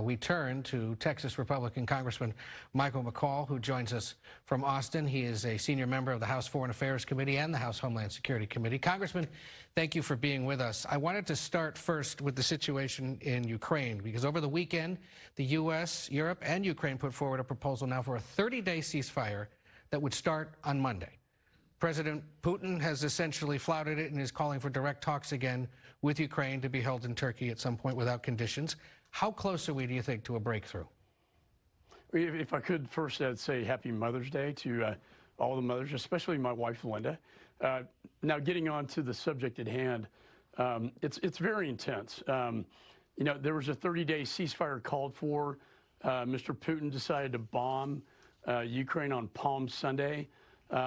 We turn to Texas Republican Congressman Michael McCaul, who joins us from Austin. He is a senior member of the House Foreign Affairs Committee and the House Homeland Security Committee. Congressman, thank you for being with us. I wanted to start first with the situation in Ukraine, because over the weekend, the U.S., Europe, and Ukraine put forward a proposal now for a 30-day ceasefire that would start on Monday. President Putin has essentially flouted it and is calling for direct talks again with Ukraine to be held in Turkey at some point without conditions. How close are we, do you think, to a breakthrough? If I could first say Happy Mother's Day to all the mothers, especially my wife, Linda. Now, getting on to the subject at hand, it's very intense. You know, there was a 30-day ceasefire called for. Mr. Putin decided to bomb Ukraine on Palm Sunday.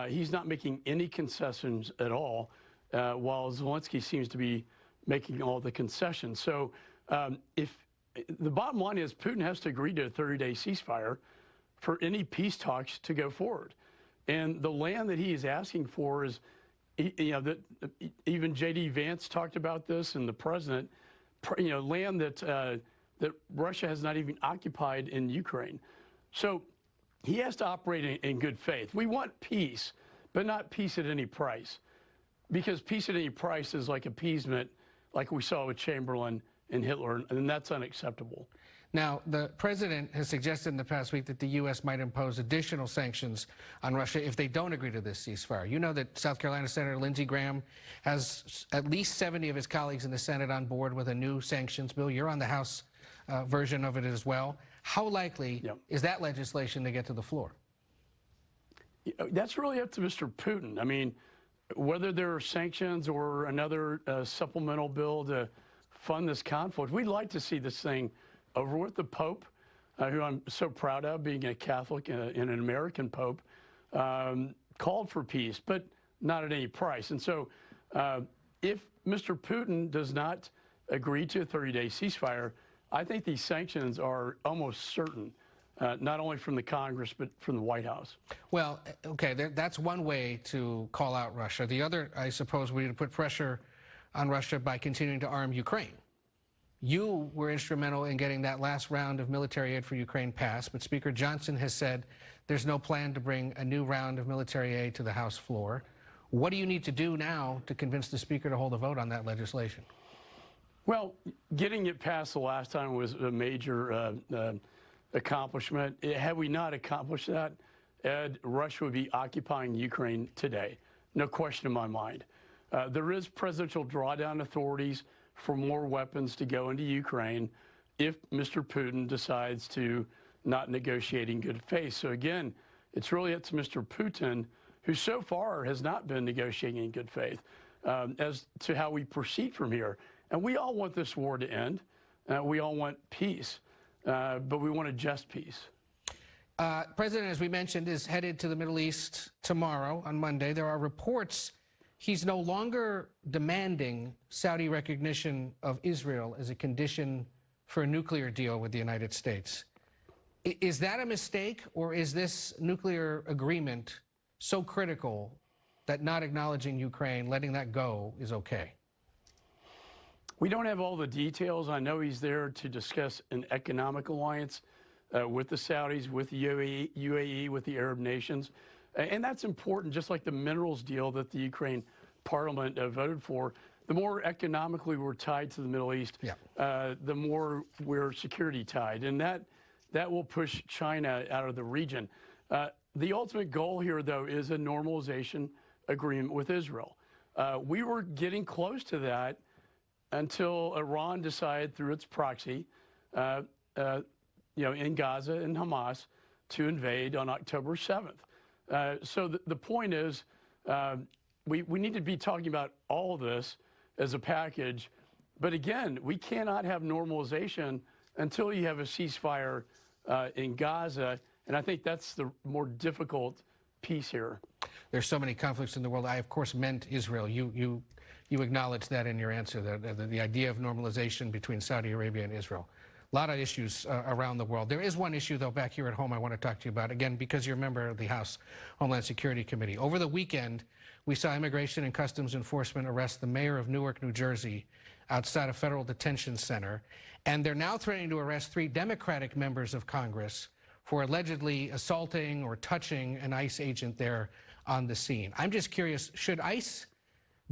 He's not making any concessions at all, while Zelensky seems to be making all the concessions. So if the bottom line is Putin has to agree to a 30-day ceasefire for any peace talks to go forward. And the land that he is asking for is, you know, that even J.D. Vance talked about this, and the president, you know, land that that Russia has not even occupied in Ukraine. So he has to operate in good faith. We want peace, but not peace at any price, because peace at any price is like appeasement, like we saw with Chamberlain and Hitler, and that's unacceptable. Now, the president has suggested in the past week that the U.S. might impose additional sanctions on Russia if they don't agree to this ceasefire. You know that South Carolina Senator Lindsey Graham has at least 70 of his colleagues in the Senate on board with a new sanctions bill. You're on the House version of it as well. How likely is that legislation to get to the floor? That's really up to Mr. Putin. I mean, whether there are sanctions or another supplemental bill to fund this conflict, we'd like to see this thing over with. The Pope, who I'm so proud of, being a Catholic and an American Pope, called for peace, but not at any price. And so if Mr. Putin does not agree to a 30-day ceasefire, I think these sanctions are almost certain, not only from the Congress, but from the White House. Well, okay, that's one way to call out Russia. The other, I suppose, would be to put pressure on Russia by continuing to arm Ukraine. You were instrumental in getting that last round of military aid for Ukraine passed, but Speaker Johnson has said there's no plan to bring a new round of military aid to the House floor. What do you need to do now to convince the Speaker to hold a vote on that legislation? Well, getting it passed the last time was a major accomplishment. Had we not accomplished that, Ed, Russia would be occupying Ukraine today. No question in my mind. There is presidential drawdown authorities for more weapons to go into Ukraine if Mr. Putin decides to not negotiate in good faith. So again, it's really up to Mr. Putin, who so far has not been negotiating in good faith, as to how we proceed from here. And we all want this war to end. We all want peace, but we want a just peace. President, as we mentioned, is headed to the Middle East tomorrow on Monday. There are reports he's no longer demanding Saudi recognition of Israel as a condition for a nuclear deal with the United States. Is that a mistake, or is this nuclear agreement so critical that not acknowledging Ukraine, letting that go, is okay? We don't have all the details. I know he's there to discuss an economic alliance with the Saudis, with the UAE, with the Arab nations. And that's important, just like the minerals deal that the Ukraine parliament voted for. The more economically we're tied to the Middle East, the more we're security tied. And that will push China out of the region. The ultimate goal here, though, is a normalization agreement with Israel. We were getting close to that until Iran decided through its proxy, you know, in Gaza and Hamas, to invade on October 7th. So the point is, we need to be talking about all of this as a package. But again, we cannot have normalization until you have a ceasefire in Gaza. And I think that's the more difficult piece here. There's so many conflicts in the world. I, of course, meant Israel. You acknowledged that in your answer, the idea of normalization between Saudi Arabia and Israel. A lot of issues around the world. There is one issue, though, back here at home I want to talk to you about, again, because you're a member of the House Homeland Security Committee. Over the weekend, we saw Immigration and Customs Enforcement arrest the mayor of Newark, New Jersey, outside a federal detention center, and they're now threatening to arrest 3 Democratic members of Congress for allegedly assaulting or touching an ICE agent there on the scene. I'm just curious, should ICE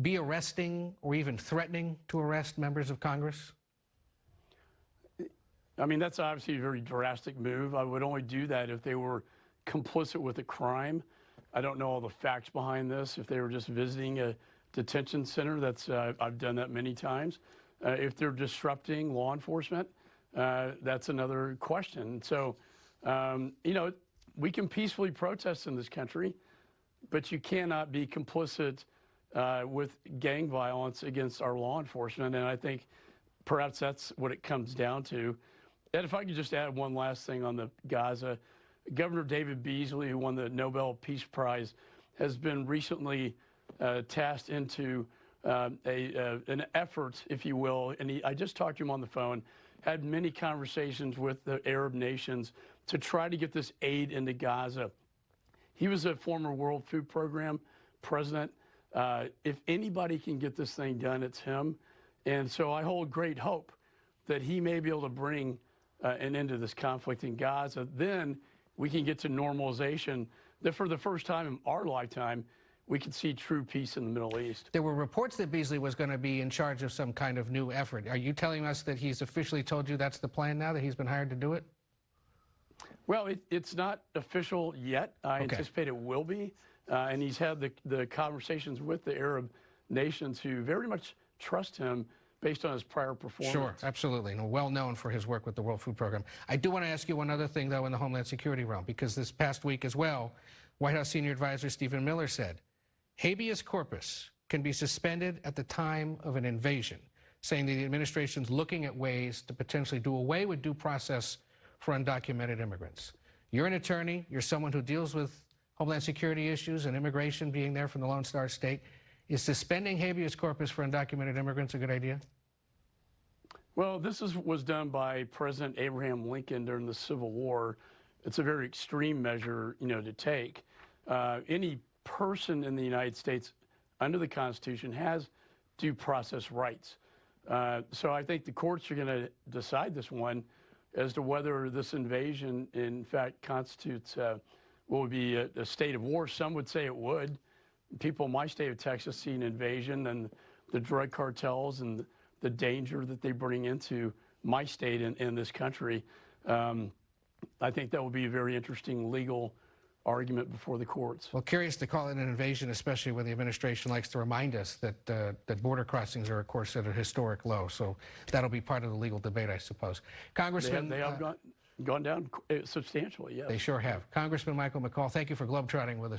be arresting or even threatening to arrest members of Congress? I mean, that's obviously a very drastic move. I would only do that if they were complicit with a crime. I don't know all the facts behind this. If they were just visiting a detention center, I've done that many times. If they're disrupting law enforcement, that's another question. So, you know, we can peacefully protest in this country, but you cannot be complicit with gang violence against our law enforcement. And I think perhaps that's what it comes down to. And if I could just add one last thing on the Gaza, Governor David Beasley, who won the Nobel Peace Prize, has been recently tasked into an effort, if you will, and I just talked to him on the phone, had many conversations with the Arab nations to try to get this aid into Gaza. He was a former World Food Program president. If anybody can get this thing done, it's him. And so I hold great hope that he may be able to bring an end to this conflict in Gaza. Then we can get to normalization, that for the first time in our lifetime, we could see true peace in the Middle East. There were reports that Beasley was going to be in charge of some kind of new effort. Are you telling us that he's officially told you that's the plan now, that he's been hired to do it? Well, it's not official yet. I anticipate it will be. And he's had the conversations with the Arab nations who very much trust him based on his prior performance. Sure, absolutely, and well known for his work with the World Food Program. I do want to ask you one other thing, though, in the Homeland Security realm, because this past week as well, White House Senior Advisor Stephen Miller said, habeas corpus can be suspended at the time of an invasion, saying that the administration's looking at ways to potentially do away with due process for undocumented immigrants. You're an attorney, you're someone who deals with Homeland Security issues and immigration, being there from the Lone Star State. Is suspending habeas corpus for undocumented immigrants a good idea? Well, this was done by President Abraham Lincoln during the Civil War. It's a very extreme measure, you know, to take. Any person in the United States under the Constitution has due process rights. So I think the courts are going to decide this one as to whether this invasion, in fact, constitutes what would be a state of war. Some would say it would. People in my state of Texas see an invasion and the drug cartels and the danger that they bring into my state and this country. I think that will be a very interesting legal argument before the courts. Well, curious to call it an invasion, especially when the administration likes to remind us that that border crossings are, of course, at a historic low. So that'll be part of the legal debate, I suppose. Congressman, they have gone down substantially, yes. They sure have. Congressman Michael McCaul, thank you for globetrotting with us.